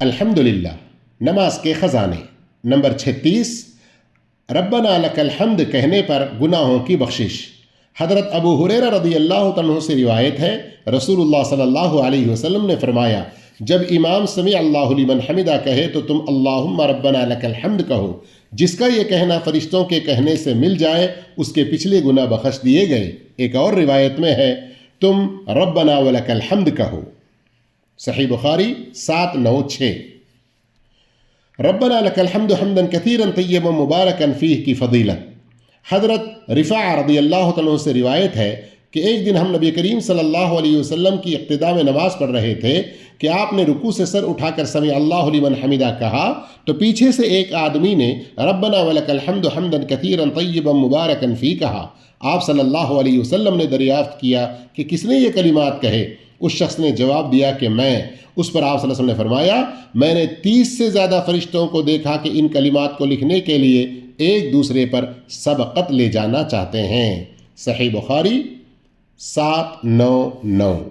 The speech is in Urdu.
الحمدللہ، نماز کے خزانے۔ نمبر 36، ربنا لک الحمد کہنے پر گناہوں کی بخشش۔ حضرت ابو ہریرہ رضی اللہ عنہ سے روایت ہے، رسول اللہ صلی اللہ علیہ وسلم نے فرمایا، جب امام سمع اللہ لمن حمدہ کہے تو تم اللہم ربنا لک الحمد کہو۔ جس کا یہ کہنا فرشتوں کے کہنے سے مل جائے اس کے پچھلے گناہ بخش دیے گئے۔ ایک اور روایت میں ہے، تم ربنا ولک الحمد کہو۔ صحیح بخاری 796۔ ربنا لک الحمد حمدا کثیرا طیبا مبارکا فیہ کی فضیلت۔ حضرت رفاع رضی اللہ عنہ سے روایت ہے کہ ایک دن ہم نبی کریم صلی اللہ علیہ وسلم کی اقتداء میں نماز پڑھ رہے تھے کہ آپ نے رکوع سے سر اٹھا کر سمع اللہ لمن حمدہ کہا تو پیچھے سے ایک آدمی نے ربنا ولک الحمد حمدا کثیرا طیبا مبارکا فیہ کہا۔ آپ صلی اللہ علیہ وسلم نے دریافت کیا کہ کس نے یہ کلمات کہے؟ اس شخص نے جواب دیا کہ میں۔ اس پر آپ صلی اللہ علیہ وسلم نے فرمایا، میں نے 30 سے زیادہ فرشتوں کو دیکھا کہ ان کلمات کو لکھنے کے لیے ایک دوسرے پر سبقت لے جانا چاہتے ہیں۔ صحیح بخاری 799۔